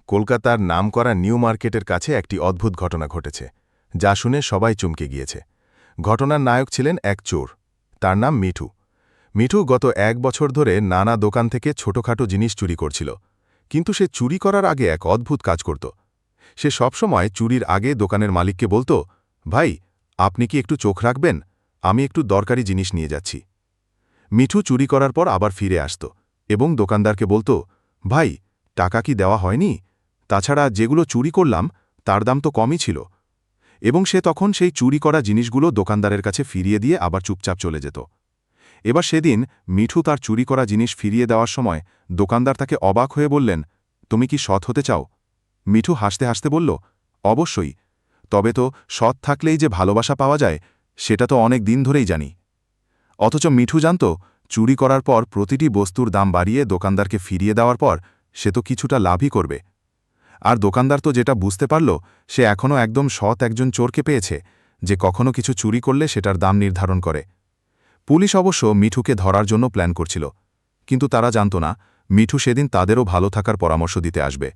কলকাতার নামকরা নিউ মার্কেটের কাছে একটি অদ্ভুত ঘটনা ঘটেছে, যা শুনে সবাই চমকে গিয়েছে। ঘটনার নায়ক ছিলেন এক চোর। তার নাম মিঠু। মিঠু গত 1 বছর ধরে নানা দোকান থেকে ছোটখাটো জিনিস চুরি করছিল। কিন্তু সে চুরি করার আগে এক অদ্ভুত কাজ করত। সে সবসময় চুরির আগে দোকানের মালিককে বলত, ভাই, আপনি কি একটু চোখ রাখবেন, আমি একটু দরকারি জিনিস নিয়ে যাচ্ছি। মিঠু চুরি করার পর আবার ফিরে আসত এবং দোকানদারকে বলত, ভাই, টাকা কি দেওয়া হয়নি? তাছাড়া যেগুলো চুরি করলাম তার দাম তো কমই ছিল। এবং সে তখন সেই চুরি করা জিনিসগুলো দোকানদারের কাছে ফিরিয়ে দিয়ে আবার চুপচাপ চলে যেত। এবার সেদিন মিঠু তার চুরি করা জিনিস ফিরিয়ে দেওয়ার সময় দোকানদার তাকে অবাক হয়ে বললেন, তুমি কি সৎ হতে চাও? মিঠু হাসতে হাসতে বলল, অবশ্যই, তবে তো সৎ থাকলেই যে ভালোবাসা পাওয়া যায় সেটা তো অনেক দিন ধরেই জানি। অথচ মিঠু জানত, চুরি করার পর প্রতিটি বস্তুর দাম বাড়িয়ে দোকানদারকে ফিরিয়ে দেওয়ার পর সে তো কিছুটা লাভই করবে। আর দোকানদার তো যেটা বুঝতে পারল, সে এখনও একদম সৎ একজন চোরকে পেয়েছে, যে কখনো কিছু চুরি করলে সেটার দাম নির্ধারণ করে। পুলিশ অবশ্য মিঠুকে ধরার জন্য প্ল্যান করছিল, কিন্তু তারা জানত না মিঠু সেদিন তাদেরও ভালো থাকার পরামর্শ দিতে আসবে।